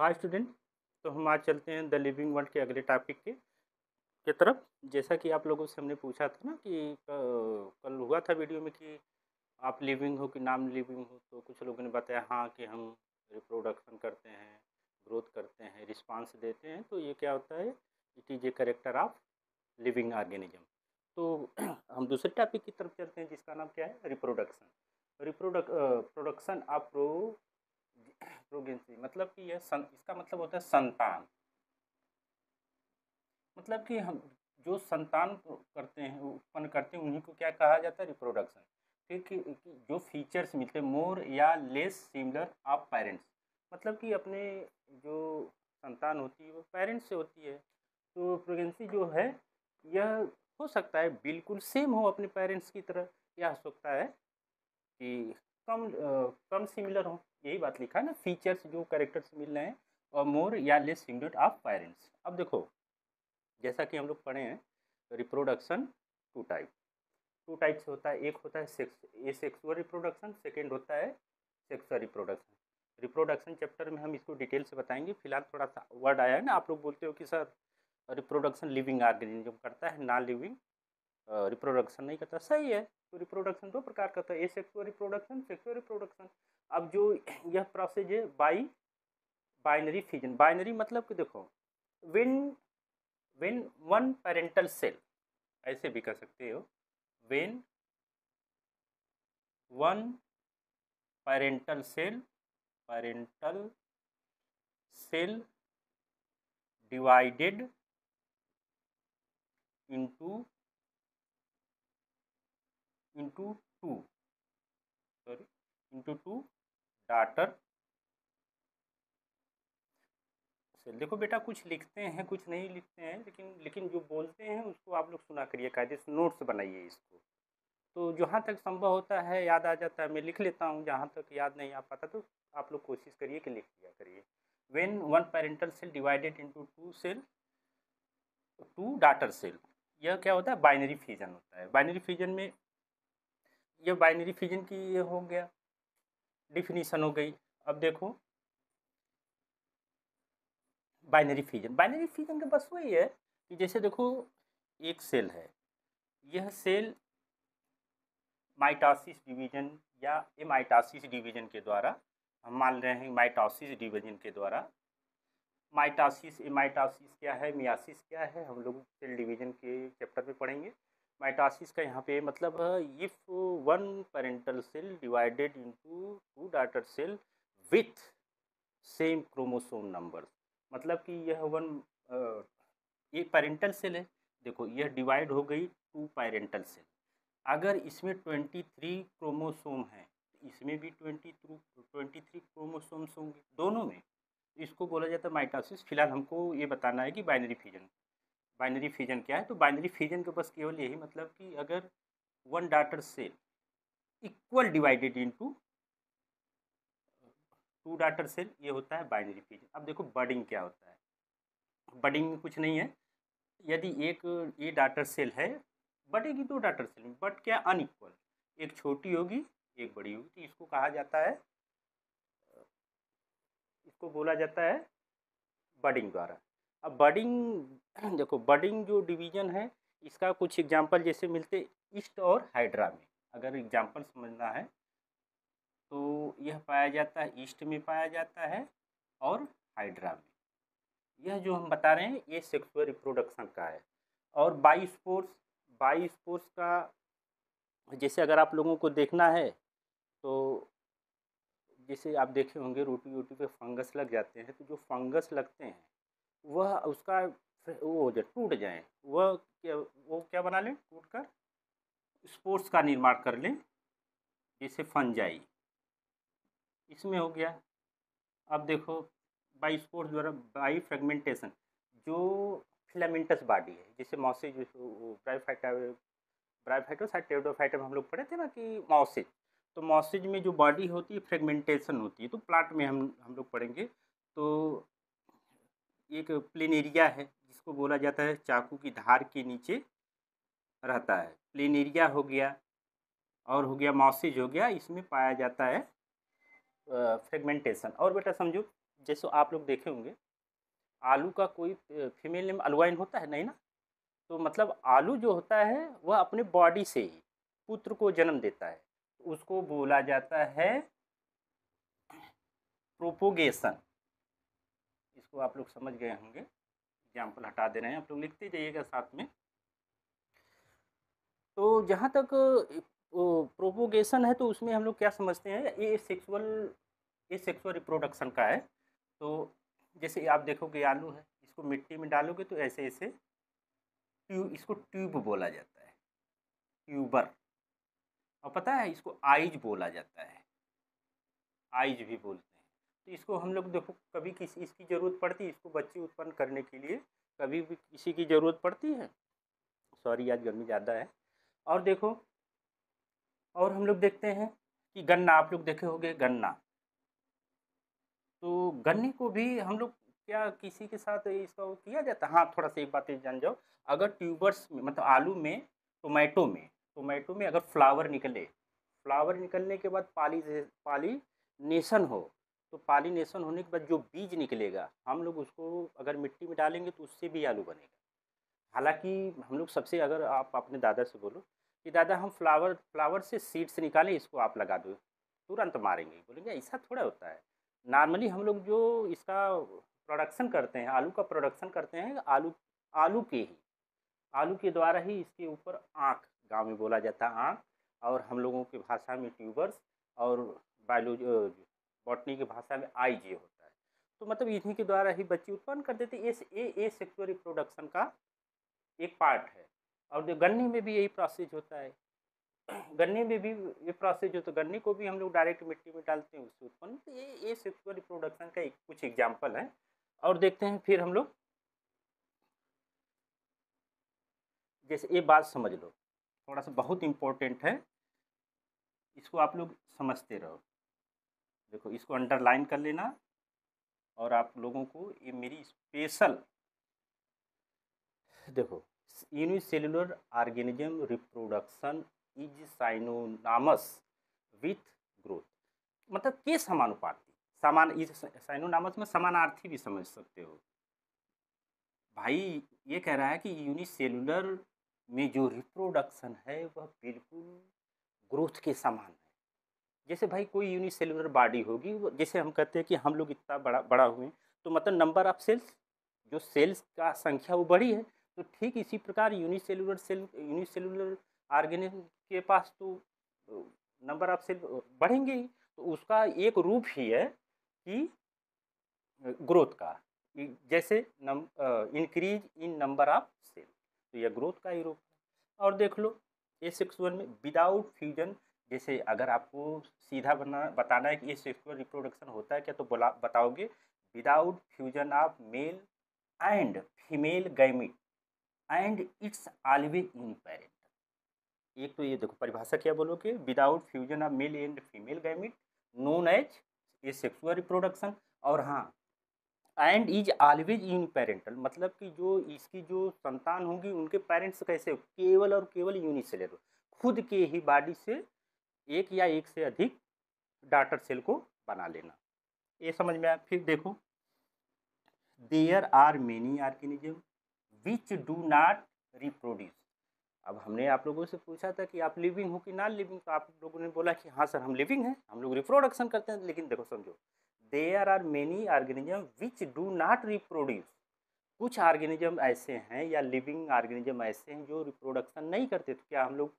Hi student. तो हम आज चलते हैं द लिविंग वर्ल्ड के अगले टॉपिक के तरफ। जैसा कि आप लोगों से हमने पूछा था ना कि कल हुआ था वीडियो में कि आप लिविंग हो कि नॉन लिविंग हो, तो कुछ लोगों ने बताया हाँ कि हम रिप्रोडक्शन करते हैं, ग्रोथ करते हैं, रिस्पांस देते हैं। तो ये क्या होता है, it is a character of living organism. तो हम दूसरे टॉपिक की तरफ चलते हैं जिसका नाम क्या है, रिप्रोडक्शन। प्रोडक्शन ऑफ प्रोगेंसी, मतलब कि इसका मतलब होता है संतान। मतलब कि हम जो संतान करते हैं, उत्पन्न करते हैं, उन्हीं को क्या कहा जाता है, रिप्रोडक्शन। फिर कि जो फीचर्स मिलते हैं मोर या लेस सिमिलर ऑफ पेरेंट्स, मतलब कि अपने जो संतान होती है वो पेरेंट्स से होती है। तो प्रेगनेंसी जो है यह हो सकता है बिल्कुल सेम हो अपने पेरेंट्स की तरह, या हो सकता है कि कम सिमिलर हो। यही बात लिखा है ना, फीचर्स जो कैरेक्टर्स मिल रहे हैं और मोर या लेस सिमिलर ऑफ पेरेंट्स। अब देखो, जैसा कि हम लोग पढ़े हैं, रिप्रोडक्शन टू टाइप से होता है। एक होता है सेक्सुअल रिप्रोडक्शन, सेकेंड होता है सेक्सुअल रिप्रोडक्शन। रिप्रोडक्शन चैप्टर में हम इसको डिटेल से बताएंगे। फिलहाल थोड़ा सा वर्ड आया है ना, आप लोग बोलते हो कि सर रिप्रोडक्शन लिविंग ऑर्गेनिज्म करता है, नॉन लिविंग रिप्रोडक्शन नहीं करता। सही है। तो रिप्रोडक्शन दो प्रकार का होता है, एसेक्सुअल रिप्रोडक्शन, सेक्सुअल रिप्रोडक्शन। अब जो यह प्रोसेस है बाइनरी फिजन। बाइनरी मतलब कि देखो, व्हेन वन पेरेंटल सेल, ऐसे भी कर सकते हो, when one parental cell divided into two daughter cell. देखो बेटा, कुछ लिखते हैं कुछ नहीं लिखते हैं, लेकिन जो बोलते हैं उसको आप लोग सुना करिए, कायदे से नोट्स बनाइए इसको। तो जहाँ तक संभव होता है याद आ जाता है, मैं लिख लेता हूँ। जहाँ तक याद नहीं आ पाता तो आप लोग कोशिश करिए कि लिख लिया करिए। When one parental cell divided into two daughter cell, यह क्या होता है, बाइनरी फिजन होता है। बाइनरी फिजन में, यह बाइनरी फिजन की ये हो गया, डिफिनीशन हो गई। अब देखो बाइनरी फिजन का बस वही है कि जैसे देखो, एक सेल है, यह सेल माइटोसिस डिवीजन या एमाइटोसिस डिवीजन के द्वारा, हम मान रहे हैं माइटोसिस डिवीजन के द्वारा, माइटोसिस एमाइटोसिस क्या है, मियासिस क्या है, हम लोग सेल डिवीजन के चैप्टर में पढ़ेंगे। माइटोसिस का यहाँ पे मतलब है, if one parental cell divided into two daughter cell with same chromosome number. मतलब कि यह ये पेरेंटल सेल है, देखो यह डिवाइड हो गई टू पेरेंटल सेल। अगर इसमें 23 क्रोमोसोम है, इसमें भी 23 क्रोमोसोम्स होंगे दोनों में, इसको बोला जाता है माइटोसिस। फिलहाल हमको ये बताना है कि बाइनरी फिजन क्या है। तो बाइनरी फिजन का बस केवल यही मतलब कि अगर one daughter cell equal divided into two daughter cell, ये होता है बाइनरी फिजन। अब देखो बडिंग क्या होता है। बडिंग में कुछ नहीं है, यदि एक ये डॉटर सेल है, बढ़ेगी दो डॉटर सेल में, बट क्या अनइक्वल, एक छोटी होगी एक बड़ी होगी, तो इसको कहा जाता है, इसको बोला जाता है बडिंग द्वारा। अब बडिंग देखो, बडिंग जो डिवीजन है, इसका कुछ एग्जांपल जैसे मिलते ईस्ट और हाइड्रा में। अगर एग्जांपल समझना है तो यह पाया जाता है, ईस्ट में पाया जाता है और हाइड्रा में। यह जो हम बता रहे हैं ये सेक्सुअल रिप्रोडक्शन का है। और बाई स्पोर्स का, जैसे अगर आप लोगों को देखना है तो जैसे आप देखे होंगे रोटी वोटी पे फंगस लग जाते हैं, तो जो फंगस लगते हैं वह उसका वो जो टूट जाए, वो क्या बना लें, टूट कर स्पोर्स का निर्माण कर लें, जैसे फंजाई इसमें हो गया। अब देखो बाई स्पोर्स द्वारा बाई फ्रेगमेंटेशन, जो फिलामेंटस बॉडी है, जैसे मॉसेज ब्रायोफाइटोसाइट टेरिडोफाइटम हम लोग पढ़े थे ना कि मॉसेज, तो मॉसेज में जो बॉडी होती है फ्रेगमेंटेशन होती है। तो प्लांट में हम लोग पढ़ेंगे। तो एक प्लेनेरिया है जिसको बोला जाता है चाकू की धार के नीचे रहता है, प्लेनेरिया हो गया, और हो गया मॉसेज हो गया, इसमें पाया जाता है फ्रेगमेंटेशन। और बेटा समझो, जैसे आप लोग देखे होंगे आलू का कोई फीमेल नेम अलवाइन होता है नहीं ना। तो मतलब आलू जो होता है वह अपने बॉडी से ही पुत्र को जन्म देता है, उसको बोला जाता है प्रोपोगेशन। इसको आप लोग समझ गए होंगे, एग्जाम्पल हटा दे रहे हैं, आप लोग लिखते जाइएगा साथ में। तो जहाँ तक प्रोपोगेशन है तो उसमें हम लोग क्या समझते हैं, ये सेक्सुअल रिप्रोडक्शन का है। तो जैसे आप देखोगे आलू है, इसको मिट्टी में डालोगे तो ऐसे ऐसे इसको ट्यूब बोला जाता है, ट्यूबर। और पता है इसको आइज बोला जाता है, आइज भी बोलते हैं। तो इसको हम लोग देखो कभी किसी इसकी ज़रूरत पड़ती है, इसको बच्चे उत्पन्न करने के लिए कभी भी किसी की ज़रूरत पड़ती है। सॉरी आज गर्मी ज़्यादा है। और देखो, और हम लोग देखते हैं कि गन्ना, आप लोग देखे होंगे गन्ना। तो गन्ने को भी हम लोग क्या किसी के साथ इसका वो किया जाता है। हाँ, थोड़ा सा एक बात जान जाओ, अगर ट्यूबर्स में मतलब आलू में, टोमेटो में अगर फ्लावर निकले, फ्लावर निकलने के बाद पालीनेशन हो, तो पालीनेशन होने के बाद जो बीज निकलेगा हम लोग उसको अगर मिट्टी में डालेंगे तो उससे भी आलू बनेगा। हालांकि हम लोग सबसे, अगर आप अपने दादा से बोलो कि दादा हम फ्लावर से सीड्स निकालें, इसको आप लगा दो, तुरंत मारेंगे, बोलेंगे ऐसा थोड़ा होता है। नॉर्मली हम लोग जो इसका प्रोडक्शन करते हैं, आलू का प्रोडक्शन करते हैं, आलू के द्वारा ही इसके ऊपर आँख, गांव में बोला जाता है आँख, और हम लोगों की भाषा में ट्यूबर्स, और बायोलॉजी बॉटनी की भाषा में आइज ये होता है। तो मतलब इन्हीं के द्वारा ही बच्चे उत्पन्न कर देते। ये सेक्सुअल रिप्रोडक्शन का एक पार्ट है। और जो गन्ने में भी यही प्रोसेस होता है, गन्ने में भी ये प्रोसेस जो, तो गन्ने को भी हम लोग डायरेक्ट मिट्टी में डालते हैं, उससे उत्पन्न। तो ये सेक्सुअल रिप्रोडक्शन का कुछ एग्जाम्पल है। और देखते हैं फिर हम लोग, जैसे ये बात समझ लो, थोड़ा सा बहुत इम्पोर्टेंट है, इसको आप लोग समझते रहो। देखो इसको अंडरलाइन कर लेना, और आप लोगों को ये मेरी स्पेशल, देखो unicellular organism reproduction is synonymous with growth, मतलब के समानुपाती, समान, इस साइनोनामस में समानार्थी भी समझ सकते हो। भाई ये कह रहा है कि यूनिसेलुलर में जो रिप्रोडक्शन है वह बिल्कुल ग्रोथ के समान है। जैसे भाई कोई यूनिसेलुलर बॉडी होगी, जैसे हम कहते हैं कि हम लोग इतना बड़ा हुए, तो मतलब नंबर ऑफ सेल्स, जो सेल्स का संख्या वो बड़ी है। तो ठीक इसी प्रकार यूनिसेलुलर ऑर्गेनिज्म के पास तो नंबर ऑफ सेल बढ़ेंगे ही। तो उसका एक रूप ही है कि ग्रोथ का, जैसे increase in number of cell, तो यह ग्रोथ का ही रूप है। और देख लो ये सेक्सुअल में विदाउट फ्यूजन, जैसे अगर आपको सीधा बताना है कि ये सेक्सुअल रिप्रोडक्शन होता है क्या, तो बताओगे without fusion of male and female gamete and it's always uniparent. एक तो ये देखो परिभाषा क्या बोलोगे, without fusion of male and female gamete known as ये सेक्सुअल रिप्रोडक्शन। और हाँ, एंड इज ऑलवेज यूनिपेरेंटल, मतलब कि जो इसकी जो संतान होंगी उनके पेरेंट्स कैसे, केवल और केवल यूनिसेलुलर, खुद के ही बॉडी से एक या एक से अधिक डॉटर सेल को बना लेना। ये समझ में आया। फिर देखो there are many organism which do not reproduce. अब हमने आप लोगों से पूछा था कि आप लिविंग हो कि नॉन लिविंग, तो आप लोगों ने बोला कि हाँ सर हम लिविंग हैं, हम लोग रिप्रोडक्शन करते हैं। लेकिन देखो समझो, there are many organism which do not reproduce, कुछ ऑर्गेनिज्म ऐसे हैं या लिविंग ऑर्गेनिज्म ऐसे हैं जो रिप्रोडक्शन नहीं करते, तो क्या हम लोग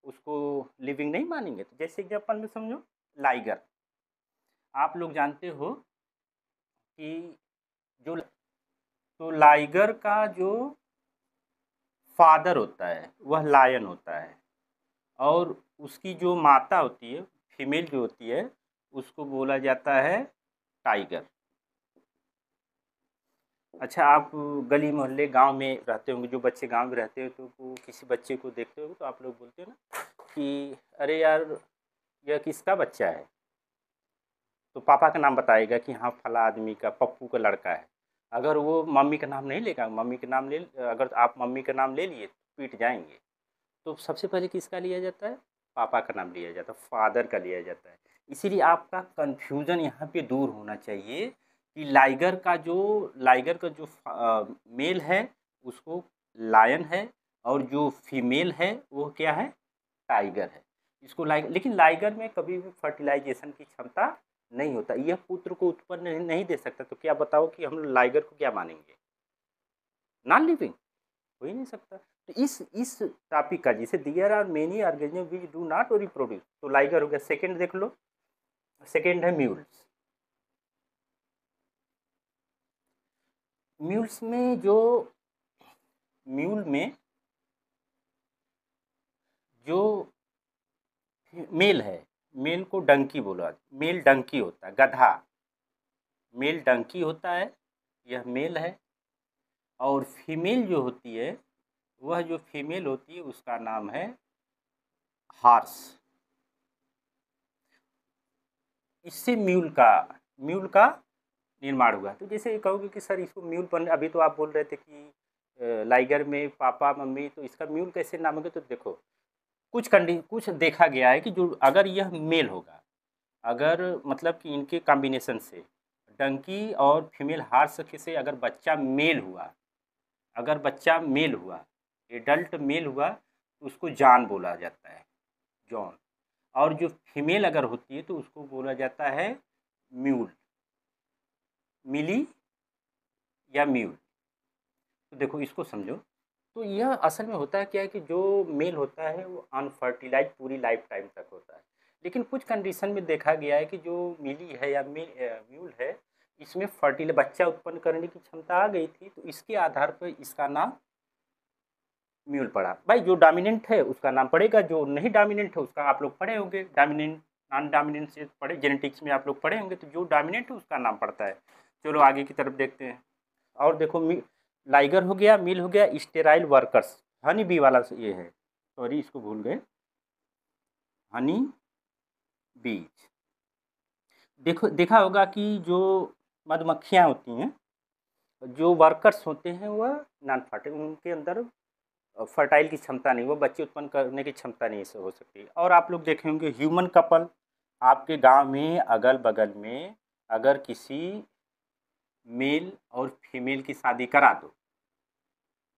उसको लिविंग नहीं मानेंगे। तो जैसे एग्जाम्पल में समझो लाइगर, आप लोग जानते हो कि जो, तो लाइगर का जो फादर होता है वह लायन होता है, और उसकी जो माता होती है, फीमेल जो होती है, उसको बोला जाता है टाइगर। अच्छा, आप गली मोहल्ले गांव में रहते होंगे, जो बच्चे गांव में रहते हो, तो किसी बच्चे को देखते हो तो आप लोग बोलते हो ना कि अरे यार यह किसका बच्चा है, तो पापा का नाम बताएगा कि हाँ फला आदमी का, पप्पू का लड़का है। अगर वो मम्मी का नाम नहीं लेगा, मम्मी का नाम ले, अगर आप मम्मी का नाम ले लिए तो पीट जाएंगे। तो सबसे पहले किसका लिया जाता है, पापा का नाम लिया जाता है, फादर का लिया जाता है। इसीलिए आपका कन्फ्यूज़न यहाँ पे दूर होना चाहिए कि लाइगर का जो मेल है उसको लायन है, और जो फीमेल है वो क्या है, टाइगर है। इसको लेकिन लाइगर में कभी भी फर्टिलाइजेशन की क्षमता नहीं होता, यह पुत्र को उत्पन्न नहीं दे सकता। तो क्या बताओ कि हम लाइगर को क्या मानेंगे, नॉन लिविंग, हो ही नहीं सकता। तो इस टॉपिक का, जैसे there are many organism which do not reproduce, तो लाइगर हो गया। सेकंड देख लो, सेकंड है म्यूल्स। म्यूल्स में जो म्यूल में जो मेल है, मेल को डंकी बोला, मेल डंकी होता है, गधा मेल डंकी होता है, यह मेल है। और फीमेल जो होती है, वह जो फीमेल होती है उसका नाम है हार्स। इससे म्यूल का निर्माण हुआ। तो जैसे कहोगे कि सर इसको म्यूल बन, अभी तो आप बोल रहे थे कि लाइगर में पापा मम्मी, तो इसका म्यूल कैसे नाम होगा। तो देखो कुछ देखा गया है कि जो अगर यह मेल होगा, अगर मतलब कि इनके कॉम्बिनेशन से डंकी और फीमेल हार्स से अगर बच्चा मेल हुआ, अगर बच्चा मेल हुआ, एडल्ट मेल हुआ, तो उसको जॉन बोला जाता है, जॉन। और जो फीमेल अगर होती है तो उसको बोला जाता है म्यूल, मिली या म्यूल। तो देखो इसको समझो। तो यह असल में होता है क्या है कि जो मेल होता है वो अनफर्टिलाइज पूरी लाइफ टाइम तक होता है। लेकिन कुछ कंडीशन में देखा गया है कि जो मिली है या म्यूल है, इसमें फर्टिल बच्चा उत्पन्न करने की क्षमता आ गई थी, तो इसके आधार पर इसका नाम म्यूल पड़ा। भाई जो डोमिनेंट है उसका नाम पड़ेगा, जो नहीं डोमिनेंट है उसका आप लोग पढ़े होंगे, डोमिनेंट नॉन डोमिनेंट से पढ़े, जेनेटिक्स में आप लोग पढ़े होंगे। तो जो डोमिनेंट है उसका नाम पड़ता है। चलो आगे की तरफ देखते हैं। और देखो लाइगर हो गया, मिल हो गया, स्टेराइल वर्कर्स, हनी बी वाला ये है, सॉरी इसको भूल गए, हनी बीज। देखा होगा कि जो मधुमक्खियाँ होती हैं, जो वर्कर्स होते हैं वह नॉन फर्टाइल, उनके अंदर फर्टाइल की क्षमता नहीं, वो बच्चे उत्पन्न करने की क्षमता नहीं से हो सकती। और आप लोग देखे होंगे ह्यूमन कपल, आपके गांव में अगल बगल में अगर किसी मेल और फीमेल की शादी करा दो,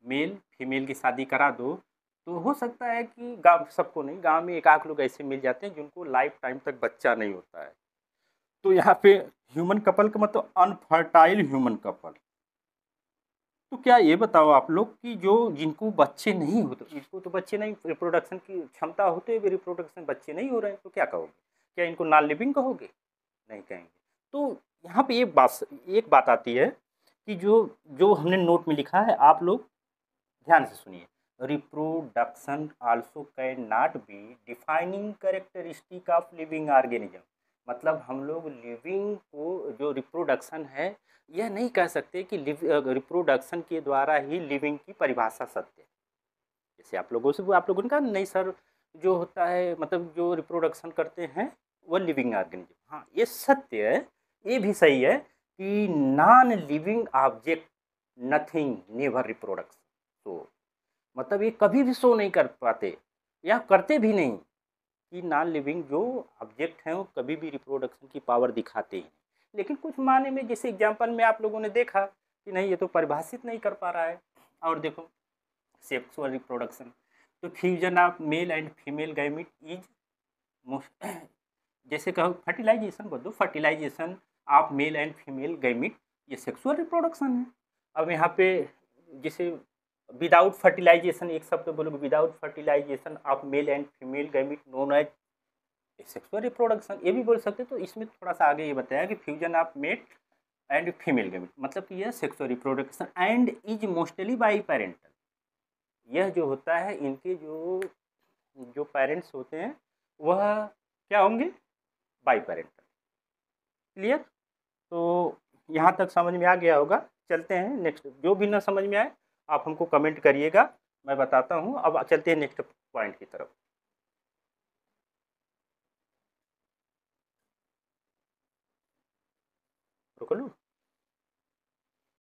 मेल फीमेल की शादी करा दो, तो हो सकता है कि गांव, सबको नहीं, गांव में एक आध लोग ऐसे मिल जाते हैं जिनको लाइफ टाइम तक बच्चा नहीं होता है। तो यहाँ पे ह्यूमन कपल का मतलब अनफर्टाइल ह्यूमन कपल। तो क्या ये बताओ आप लोग कि जो जिनको बच्चे नहीं होते, इसको तो बच्चे नहीं, रिप्रोडक्शन की क्षमता होते हुए रिप्रोडक्शन बच्चे नहीं हो रहे हैं, तो क्या कहोगे, क्या इनको नॉन लिविंग कहोगे, नहीं कहेंगे। तो यहाँ पे एक बात आती है कि जो जो हमने नोट में लिखा है, आप लोग ध्यान से सुनिए। Reproduction also can not be defining characteristic of living organism. मतलब हम लोग लिविंग को, जो रिप्रोडक्शन है, यह नहीं कह सकते कि रिप्रोडक्शन के द्वारा ही लिविंग की परिभाषा सत्य है। जैसे आप लोगों ने कहा नहीं सर, जो होता है मतलब जो रिप्रोडक्शन करते हैं वह लिविंग ऑर्गेनिज्म, हाँ ये सत्य है, ये भी सही है कि non living object nothing never reproduction. तो मतलब ये कभी भी शो नहीं कर पाते या करते भी नहीं कि नॉन लिविंग जो ऑब्जेक्ट हैं वो कभी भी रिप्रोडक्शन की पावर दिखाते हैं। लेकिन कुछ मायने में, जैसे एग्जांपल में आप लोगों ने देखा कि नहीं ये तो परिभाषित नहीं कर पा रहा है। और देखो सेक्सुअल रिप्रोडक्शन, तो fusion of male and female gamete is most, जैसे कहो फर्टिलाइजेशन बोल दो, fertilisation of male and female gamete, ये सेक्सुअल रिप्रोडक्शन है। अब यहाँ पे जैसे विदाउट फर्टिलाइजेशन, एक शब्द बोलोगे, without fertilisation of male and female gamete known as sexual reproduction, ये भी बोल सकते। तो इसमें थोड़ा सा आगे ये बताया कि fusion of male and female gamete, मतलब कि यह sexual reproduction and is mostly by parental. यह जो होता है, इनके जो जो पेरेंट्स होते हैं वह क्या होंगे, बाई पेरेंटल। क्लियर। तो यहाँ तक समझ में आ गया होगा। चलते हैं नेक्स्ट, जो भी ना समझ में आए आप हमको कमेंट करिएगा, मैं बताता हूँ। अब चलते हैं नेक्स्ट पॉइंट की तरफ। रुक लो।